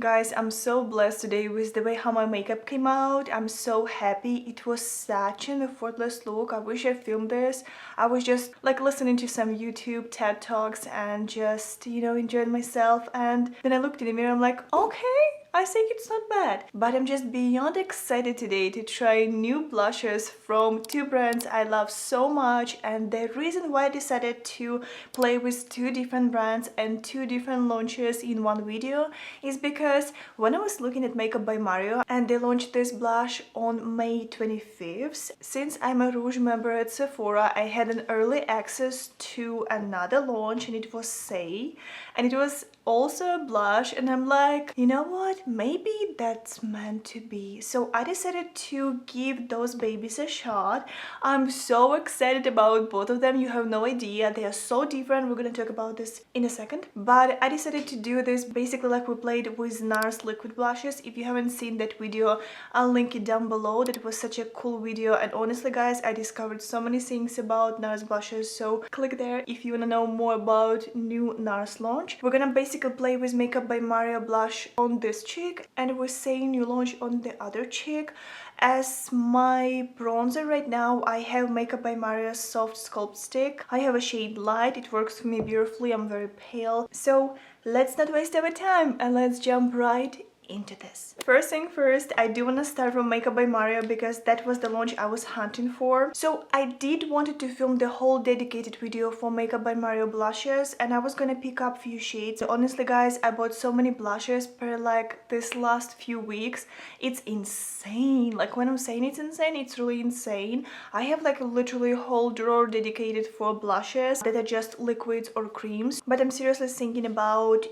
Guys, I'm so blessed today with the way how my makeup came out. I'm so happy. It was such an effortless look. I wish I filmed this. I was just like listening to some YouTube TED Talks and just, enjoying myself. And then I looked in the mirror, I'm like, okay, I think it's not bad. But I'm just beyond excited today to try new blushes from two brands I love so much. And the reason why I decided to play with two different brands and two different launches in one video is because when I was looking at Makeup by Mario and they launched this blush on May 25th, since I'm a Rouge member at Sephora, I had an early access to another launch and it was Saie, and it was also a blush, and I'm like, you know what, maybe that's meant to be. So I decided to give those babies a shot. I'm so excited about both of them. You have no idea, they are so different. We're gonna talk about this in a second, but I decided to do this basically like we played with NARS liquid blushes. If you haven't seen that video, I'll link it down below. That was such a cool video, and honestly guys, I discovered so many things about NARS blushes, so click there if you want to know more about new NARS launch. We're gonna basically play with Makeup by Mario blush on this cheek and with Saie new launch on the other cheek. As my bronzer right now, I have Makeup by Mario Soft Sculpt Stick. I have a shade Light. It works for me beautifully. I'm very pale. So let's not waste our time and let's jump right into this. First thing first, I do want to start from Makeup by Mario because that was the launch I was hunting for. So I did wanted to film the whole dedicated video for Makeup by Mario blushes, and I was gonna pick up few shades. Honestly guys, I bought so many blushes per like this last few weeks. It's insane. Like when I'm saying it's insane, it's really insane. I have like literally a whole drawer dedicated for blushes that are just liquids or creams, but I'm seriously thinking about,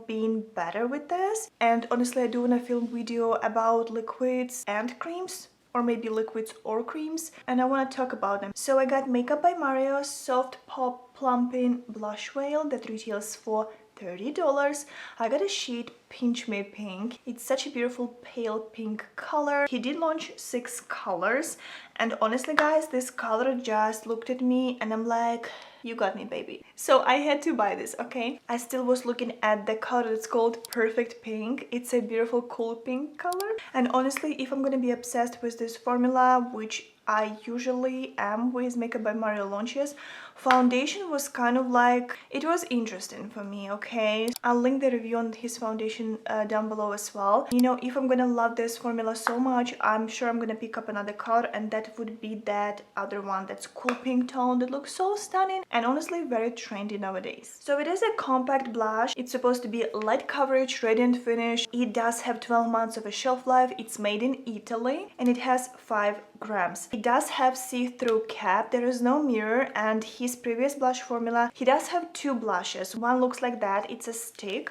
being better with this. And honestly, I do want to film video about liquids and creams, or maybe liquids or creams, and I want to talk about them. So I got Makeup by Mario Soft Pop Plumping Blush Veil that retails for $30. I got a shade Pinch Me Pink. It's such a beautiful pale pink color. He did launch 6 colors, and honestly guys, this color just looked at me and I'm like, you got me, baby. So I had to buy this, okay? I still was looking at the color that's called Perfect Pink. It's a beautiful cool pink color, and honestly, if I'm gonna be obsessed with this formula, which I usually am with Makeup by Mario launches, foundation was kind of like, it was interesting for me, okay? I'll link the review on his foundation down below as well. If I'm gonna love this formula so much, I'm sure I'm gonna pick up another color, and that would be that other one that's cool pink tone that looks so stunning and honestly very trendy nowadays. So it is a compact blush. It's supposed to be light coverage, radiant finish. It does have 12 months of a shelf life. It's made in Italy and it has 5 grams. It does have see-through cap. There is no mirror, and his previous blush formula, he does have 2 blushes. One looks like that. It's a stick.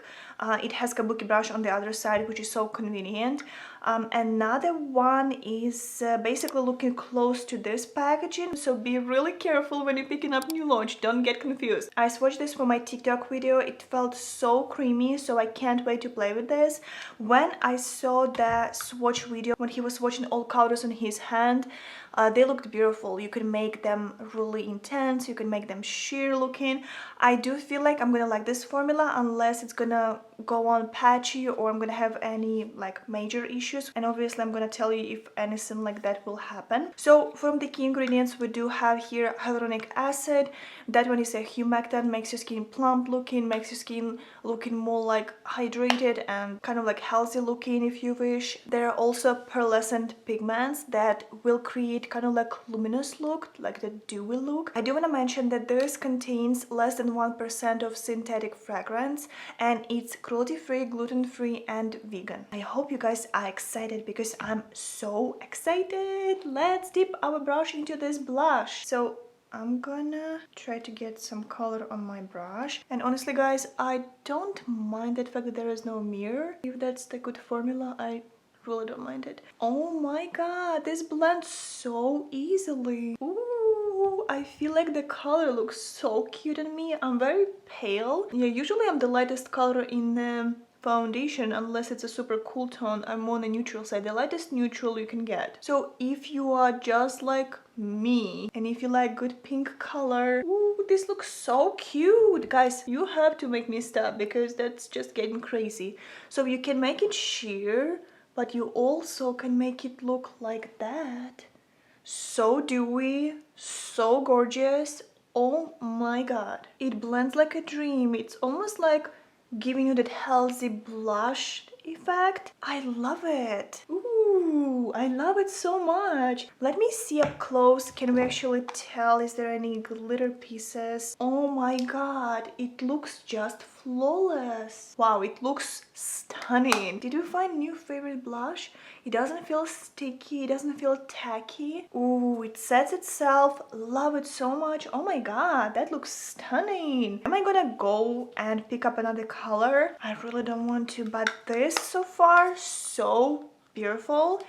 It has kabuki brush on the other side, which is so convenient. Another one is basically looking close to this packaging, so be really careful when you're picking up new launch. Don't get confused. I swatched this for my TikTok video. It felt so creamy, so I can't wait to play with this. When I saw the swatch video, when he was swatching all colors on his hand, they looked beautiful. You can make them really intense, you can make them sheer looking. I do feel like I'm gonna like this formula unless it's gonna go on patchy or I'm gonna have any like major issues, and obviously I'm gonna tell you if anything like that will happen. So from the key ingredients, we do have here hyaluronic acid. That one is a humectant, makes your skin plump looking, makes your skin looking more like hydrated and kind of like healthy looking if you wish. There are also pearlescent pigments that will create kind of like luminous look, like the dewy look. I do want to mention that this contains less than 1% of synthetic fragrance, and it's cruelty-free, gluten-free and vegan. I hope you guys are excited because I'm so excited. Let's dip our brush into this blush. So I'm gonna try to get some color on my brush, and honestly guys, I don't mind the fact that there is no mirror. If that's the good formula, I really don't mind it. Oh my god, this blends so easily. Ooh, I feel like the color looks so cute on me. I'm very pale. Yeah, usually I'm the lightest color in foundation unless it's a super cool tone. I'm more on the neutral side, the lightest neutral you can get. So if you are just like me and if you like good pink color, ooh, this looks so cute. Guys, you have to make me stop because that's just getting crazy. So you can make it sheer, but you also can make it look like that. So dewy, so gorgeous. Oh my god, it blends like a dream. It's almost like giving you that healthy blush effect. I love it. Ooh, I love it so much. Let me see up close. Can we actually tell? Is there any glitter pieces? Oh my god, it looks just flawless. Wow, it looks stunning. Did you find new favorite blush? It doesn't feel sticky, it doesn't feel tacky. Ooh, it sets itself. Love it so much. Oh my god, that looks stunning. Am I gonna go and pick up another color? I really don't want to, but this so far, so beautiful.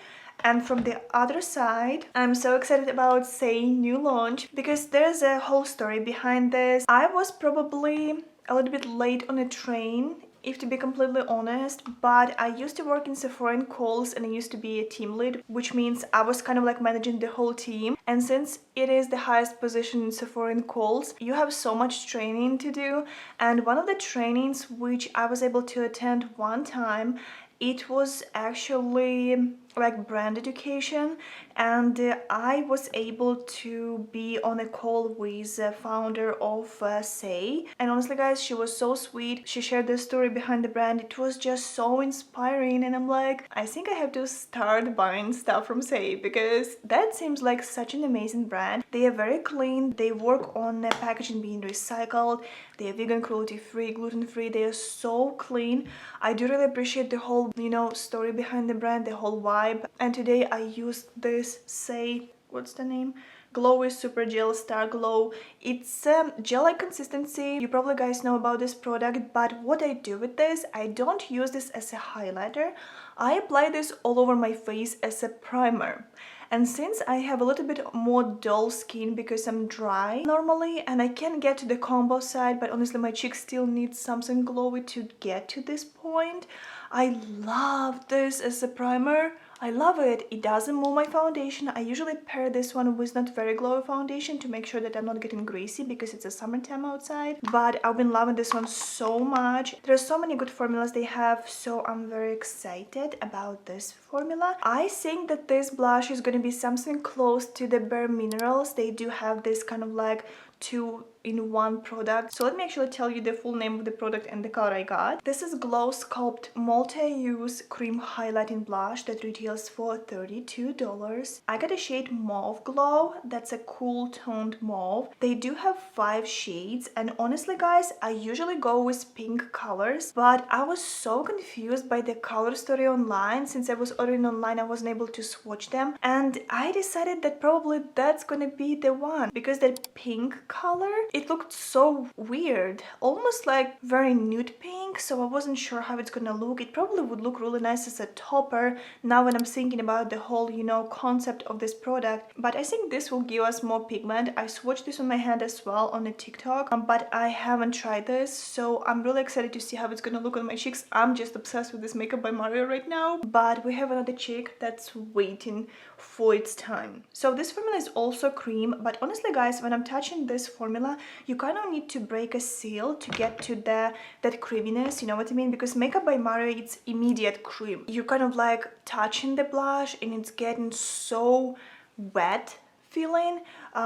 And from the other side, I'm so excited about Saie new launch because there's a whole story behind this. I was probably a little bit late on a train, if to be completely honest, but I used to work in Sephora and Kohl's and I used to be a team lead, which means I was kind of like managing the whole team. And since it is the highest position in Sephora and Kohl's, you have so much training to do. And one of the trainings which I was able to attend one time, it was actually like brand education, and I was able to be on a call with the founder of Saie, and honestly guys, she was so sweet. She shared the story behind the brand. It was just so inspiring, and I'm like, I think I have to start buying stuff from Saie because that seems like such an amazing brand. They are very clean, they work on packaging being recycled, they are vegan, cruelty free, gluten free, they are so clean. I do really appreciate the whole, you know, story behind the brand, the whole vibe. And today I used this Saie, what's the name? Glowy Super Gel Star Glow. It's gel-like consistency. You probably guys know about this product, but what I do with this, I don't use this as a highlighter. I apply this all over my face as a primer. And since I have a little bit more dull skin because I'm dry normally and I can get to the combo side, but honestly my cheeks still need something glowy to get to this point, I love this as a primer. I love it. It doesn't move my foundation. I usually pair this one with not very glowy foundation to make sure that I'm not getting greasy because it's a summertime outside. But I've been loving this one so much. There are so many good formulas they have, so I'm very excited about this formula. I think that this blush is going to be something close to the Bare Minerals. They do have this kind of like two-in-one product. So let me actually tell you the full name of the product and the color I got. This is Glow Sculpt Multi-Use Cream Highlighting Blush that retails for $32. I got a shade Mauve Glow. That's a cool toned mauve. They do have 5 shades, and honestly guys, I usually go with pink colors, but I was so confused by the color story online. Since I was ordering online, I wasn't able to swatch them, and I decided that probably that's gonna be the one because that pink color, it looked so weird, almost like very nude pink, so I wasn't sure how it's gonna look. It probably would look really nice as a topper now when I'm thinking about the whole, you know, concept of this product, but I think this will give us more pigment. I swatched this on my hand as well on the TikTok, but I haven't tried this, so I'm really excited to see how it's gonna look on my cheeks. I'm just obsessed with this Makeup by Mario right now, but we have another cheek that's waiting for its time. So this formula is also cream, but honestly guys, when I'm touching this formula, you kind of need to break a seal to get to that creaminess, you know what I mean? Because Makeup by Mario, it's immediate cream. You're kind of like touching the blush and it's getting so wet feeling.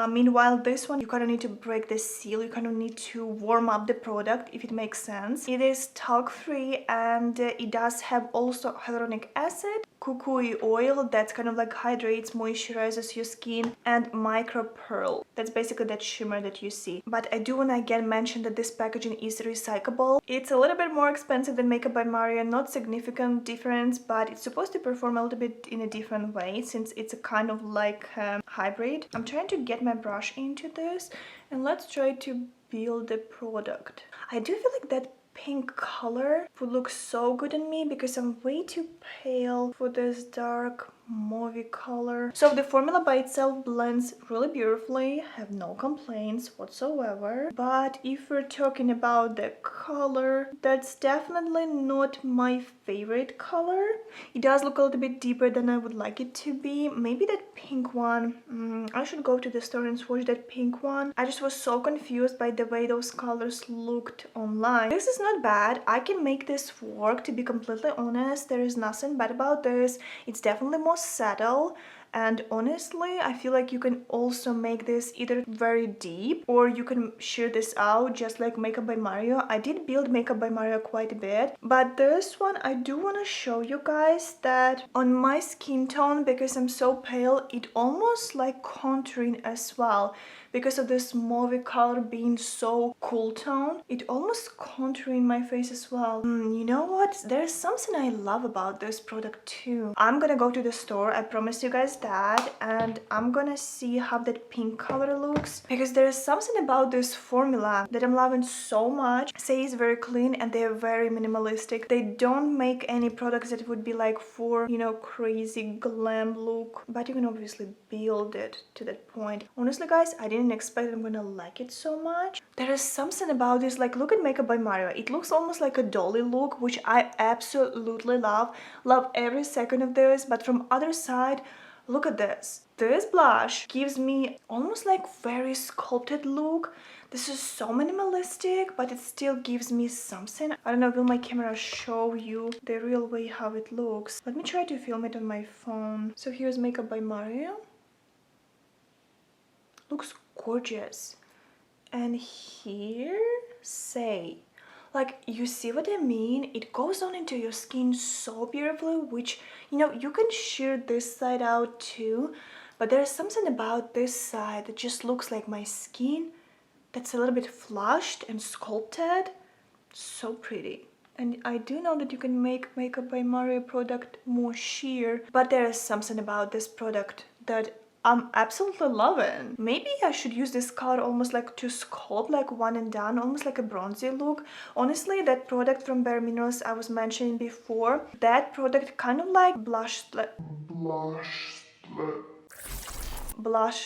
Meanwhile, this one, you kind of need to break the seal. You kind of need to warm up the product, if it makes sense. It is talc free, and it does have also hyaluronic acid, kukui oil that's kind of like hydrates, moisturizes your skin, and micro pearl. That's basically that shimmer that you see. But I do want to again mention that this packaging is recyclable. It's a little bit more expensive than Makeup by Mario, not significant difference, but it's supposed to perform a little bit in a different way since it's a kind of like hybrid. I'm trying to get my brush into this, and let's try to build the product. I do feel like that pink color would look so good on me because I'm way too pale for this dark mauvey color. So the formula by itself blends really beautifully, have no complaints whatsoever. But if we're talking about the color, that's definitely not my favorite color. It does look a little bit deeper than I would like it to be. Maybe that pink one, I should go to the store and swatch that pink one. I just was so confused by the way those colors looked online. This is not bad. I can make this work, to be completely honest. There is nothing bad about this. It's definitely more subtle, and honestly I feel like you can also make this either very deep or you can sheer this out just like Makeup by Mario. I did build Makeup by Mario quite a bit, but this one I do want to show you guys that on my skin tone, because I'm so pale, it almost like contouring as well. Because of this mauve color being so cool tone, it almost contouring my face as well. You know what? There's something I love about this product too. I'm gonna go to the store, I promise you guys that, and I'm gonna see how that pink color looks, because there's something about this formula that I'm loving so much. Saie is very clean and they're very minimalistic. They don't make any products that would be like for, you know, crazy glam look, but you can obviously build it to that point. Honestly guys, I didn't expect I'm gonna like it so much. There is something about this, like look at Makeup by Mario. It looks almost like a dolly look, which I absolutely love every second of this. But from other side, look at this. This blush gives me almost like very sculpted look. This is so minimalistic, but it still gives me something. I don't know, will my camera show you the real way how it looks? Let me try to film it on my phone. So here's Makeup by Mario. Looks gorgeous. And here, Saie. Like, you see what I mean? It goes on into your skin so beautifully, which, you know, you can sheer this side out too, but there's something about this side that just looks like my skin, that's a little bit flushed and sculpted. So pretty. And I do know that you can make Makeup by Mario product more sheer, but there is something about this product that I'm absolutely loving. Maybe I should use this color almost like to sculpt, like one and done, almost like a bronzy look. Honestly, that product from Bare Minerals I was mentioning before, that product kind of like blush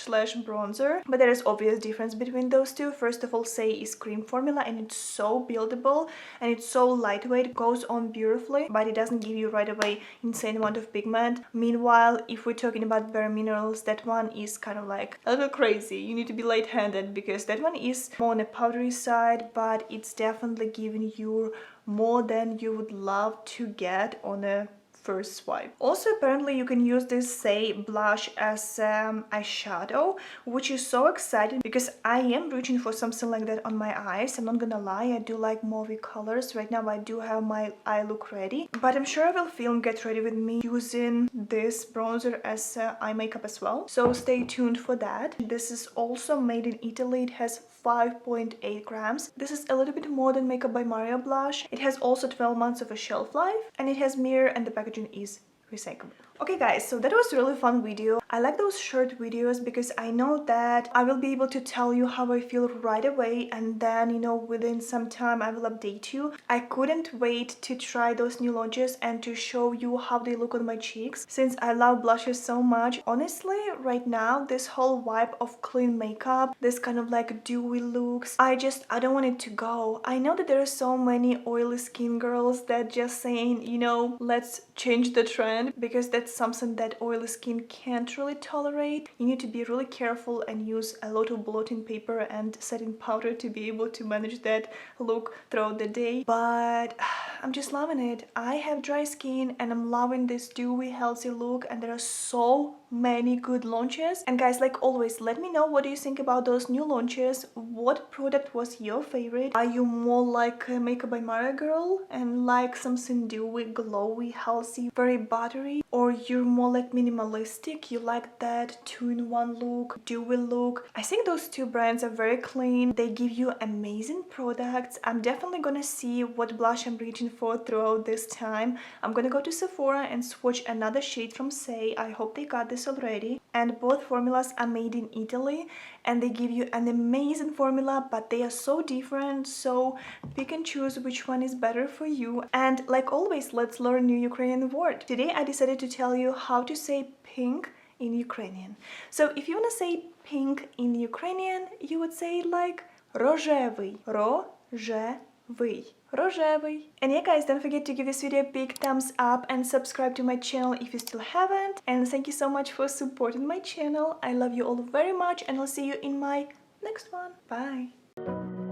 slash bronzer, but there is obvious difference between those two. First of all, Saie is cream formula and it's so buildable and it's so lightweight, it goes on beautifully, but it doesn't give you right away insane amount of pigment. Meanwhile, if we're talking about Bare Minerals, that one is kind of like a little crazy. You need to be light-handed because that one is more on a powdery side, but it's definitely giving you more than you would love to get on a first swipe. Also, apparently you can use this Saie blush as eyeshadow, which is so exciting because I am reaching for something like that on my eyes. I'm not gonna lie, I do like mauvey colors. Right now I do have my eye look ready, but I'm sure I will film Get Ready With Me using this bronzer as eye makeup as well, so stay tuned for that. This is also made in Italy. It has 5.8 grams. This is a little bit more than Makeup by Mario blush. It has also 12 months of a shelf life, and it has mirror, and the packaging is recyclable. Okay guys, so that was a really fun video. I like those short videos because I know that I will be able to tell you how I feel right away, and then, you know, within some time I will update you. I couldn't wait to try those new launches and to show you how they look on my cheeks, since I love blushes so much. Honestly, right now, this whole vibe of clean makeup, this kind of like dewy looks, I don't want it to go. I know that there are so many oily skin girls that just saying, you know, let's change the trend, because that's something that oily skin can't really tolerate. You need to be really careful and use a lot of blotting paper and setting powder to be able to manage that look throughout the day. But I'm just loving it. I have dry skin and I'm loving this dewy, healthy look, and there are so many good launches. And guys, like always, let me know what do you think about those new launches. What product was your favorite? Are you more like a Makeup by Mario girl and like something dewy, glowy, healthy, very buttery, or you're more like minimalistic, you like that two-in-one look, dewy look? I think those two brands are very clean. They give you amazing products. I'm definitely gonna see what blush I'm reaching for throughout this time. I'm gonna go to Sephora and swatch another shade from Saie. I hope they got this already. and both formulas are made in Italy, and they give you an amazing formula, but they are so different, so pick and choose which one is better for you. And like always, let's learn new Ukrainian word. Today I decided to tell you how to say pink in Ukrainian. So if you want to say pink in Ukrainian, you would say like рожевий, рожевий. Рожевий. And yeah guys, don't forget to give this video a big thumbs up and subscribe to my channel if you still haven't. And thank you so much for supporting my channel. I love you all very much, and I'll see you in my next one. Bye!